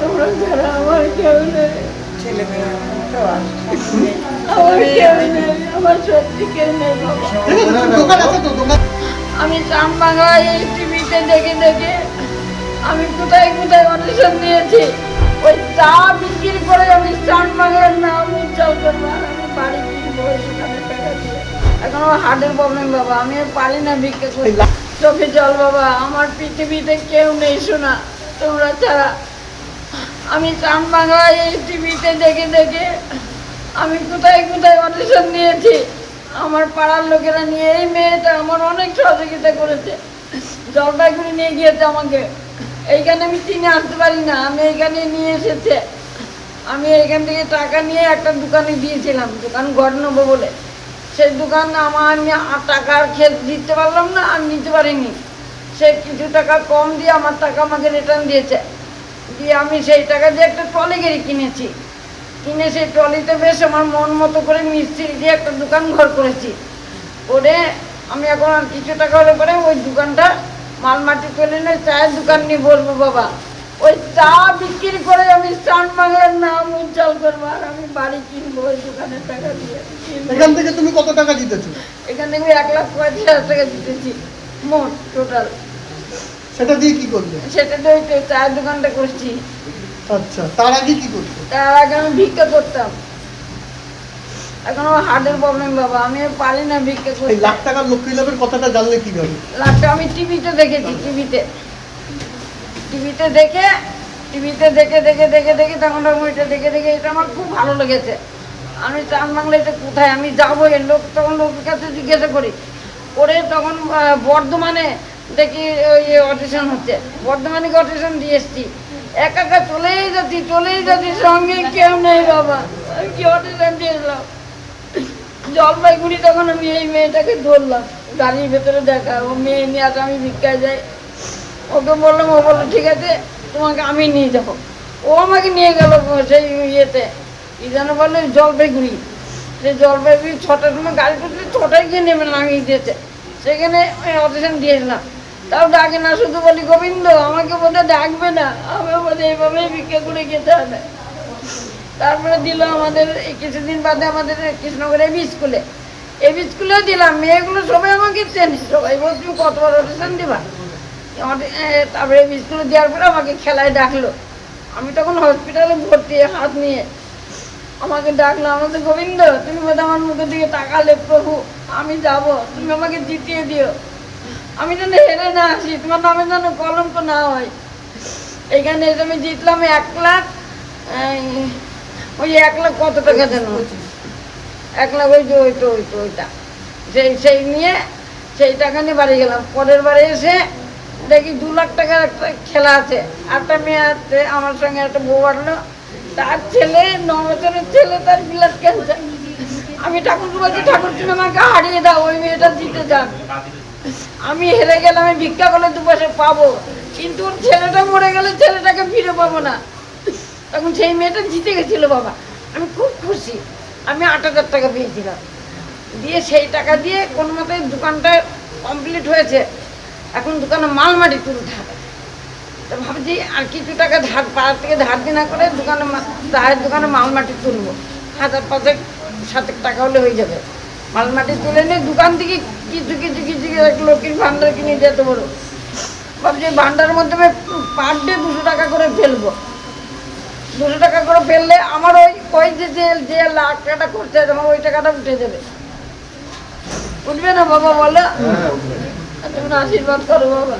তোমরা ছাড়া আমার কেউ নেই, ছেলে মেয়ে আমার কেউ নেই, আমার সত্যি কেউ নেই বাবা। দোকান আছে তো দোকান? আমি চানবাংলায় এই টিভিতে দেখে দেখে আমি কোথায় কোথায় অডিশন দিয়েছি। ওই চা বিক্রি করে আমি চানবাংলার নাম উজ্জ্বল করবো, আর আমি বাড়ি কিনবো সেখানে টাকা দিয়ে। এখন আমার হার্টের প্রবলেম বাবা, আমি আর পারি না ভিক্ষা করতে। চোখে জল বাবা, আমার পৃথিবীতে কেউ নেই শোনা তোমরা ছাড়া। আমি চানবাংলায় এই টিভিতে দেখে দেখে আমি কোথায় কোথায় অডিশন দিয়েছি। আমার পাড়ার লোকেরা নিয়ে, এই মেয়েটা আমার অনেক সহযোগিতা করেছে, জলপাইগুড়ি নিয়ে গিয়েছে আমাকে। এইখানে আমি চিনে আসতে পারি না, আমি এইখানে নিয়ে এসেছে। আমি এইখান থেকে টাকা নিয়ে একটা দোকানে দিয়েছিলাম, দোকান ঘর নেবো বলে। সেই দোকান আমি টাকার খেত দিতে পারলাম না, আর নিতে পারিনি। সে কিছু টাকা কম দিয়ে আমার টাকা আমাকে রিটার্ন দিয়েছে। দিয়ে আমি সেই টাকা দিয়ে একটা ট্রলি গাড়ি কিনেছি, কিনে সেই ট্রলিতে বেশ আমার মন মতো করে মিস্ত্রি দিয়ে একটা দোকান ঘর করেছি। করে আমি এখন আর কিছু টাকা হলে পরে ওই দোকানটা মাল মাটি তুলে নিয়ে চায়ের দোকান নিয়ে বসবো বাবা। ওই চা বিক্রি করে আমি চানবাংলার নাম উজ্জ্বল করবো, আর আমি বাড়ি কিনবো ওই দোকানের টাকা দিয়ে। এখান থেকে তুমি কত টাকা জিতেছো? এখান থেকে 1,35,000 টাকা জিতেছি মোট টোটাল। সেটা দিয়ে কি করলে? সেটা দিয়ে ওই তো চায়ের দোকানটা করছি। আচ্ছা, তার আগে কি করতে? তার আগে আমি ভিক্ষা করতাম। এখন আমার হার্টের প্রবলেম বাবা, আমি আর পারি না ভিক্ষা এই করতে। লাখ টাকার লক্ষ্মী লাভের কথাটা জানলে কিভাবে? লাখটা আমি টিভিতে দেখেছি, টিভিতে দেখে তখন আমি ওইটা দেখে এটা আমার খুব ভালো লেগেছে। আমি চানবাংলা এটা কোথায় আমি যাবো, এর লোক তখন লোকের কাছে জিজ্ঞাসা করি। করে তখন বর্ধমানে দেখি ওই অডিশন হচ্ছে, বর্ধমানে অডিশন দিয়ে এসছি। একা চলেই যাচ্ছি, সঙ্গে কেউ নেই বাবা। আমি কি অডিশন দিয়েছিলাম জলপাইগুড়ি, তখন আমি এই মেয়েটাকে ধরলাম, গাড়ির ভেতরে দেখা, ও মেয়ে নিয়ে আসে, আমি ভিক্ষায় যাই। ওকে বললাম, ও বললো ঠিক আছে তোমাকে আমি নিয়ে যাবো। ও আমাকে নিয়ে গেল সেই ইয়েতে, কি যেন বলে জলপাইগুড়ি। সেই জলপাইগুড়ি 6টার সময় গাড়ি করতে, 6টায় গিয়ে নেবে না আমি দিয়েছে। সেখানে অডিশন দিয়েছিলাম, তাও ডাকে না, শুধু বলি গোবিন্দ আমাকে বোধহয় ডাকবে না, আমি বোধহয় এইভাবেই ভিক্ষা করে খেতে হবে। তারপরে দিল আমাদের এই কিছুদিন বাদে আমাদের কৃষ্ণনগর এবি স্কুলেও দিলাম। মেয়েগুলো সবাই আমাকে চেনে, সবাই বল তুমি কতবার অডিশন দিবা। তারপরে এবি স্কুলে দেওয়ার পরে আমাকে খেলায় ডাকলো। আমি তখন হসপিটালে ভর্তি হাত নিয়ে, আমাকে ডাকলো, আমাকে গোবিন্দ তুমি বোধহয় আমার মুখের দিকে তাকালে, প্রভু আমি যাব, তুমি আমাকে জিতিয়ে দিও, আমি যেন হেরে না আসি, তোমার নামে যেন কলঙ্ক না হয়। এইখানে এসে আমি জিতলাম 1 লাখ, ওই 1 লাখ কত টাকা যেন, 1 লাখ ওইটা সেই নিয়ে সেই টাকা নিয়ে বাড়ি গেলাম। পরের বারে এসে দেখি 2 লাখ টাকার একটা খেলা আছে, একটা মেয়ে আছে আমার সঙ্গে, একটা বউ আসলো, তার ছেলে 9 বছরের ছেলে, তার ব্লাড ক্যান্সার। আমি ঠাকুরকে বলছি ঠাকুর তুমি আমাকে হারিয়ে দাও, ওই মেয়েটা জিতে যাক। আমি হেরে গেলাম, আমি ভিক্ষা করলে 2 পয়সা পাবো, কিন্তু ওর ছেলেটা মরে গেলে ছেলেটাকে ফিরে পাবো না। তখন সেই মেয়েটা জিতে গেছিলো বাবা, আমি খুব খুশি। আমি 8,000 টাকা পেয়েছিলাম, দিয়ে সেই টাকা দিয়ে কোন মতে দোকানটা কমপ্লিট হয়েছে। এখন দোকানে মাল মাটি তুলতে হবে, তো ভাবছি আর কিছু টাকা ধার, পাড়ার থেকে ধার দিনা করে চায়ের দোকানে মাল মাটি তুলবো, 1,000-5,000-7 টাকা হলে হয়ে যাবে। মাল মাটি তুলে নিয়ে দোকান থেকে কিছু লক্ষ্মীর ভান্ডার কিনে যেতে পারো। ভাবছি ভান্ডারের মধ্যে পার ডে 200 টাকা করে ফেলবো। 200 টাকা করে ফেললে আমার ওই যে লাখ টাকাটা খরচা আছে, আমার ওই টাকাটা উঠে যাবে। উঠবে না বাবা বলো? তুমি আশীর্বাদ করো বাবা।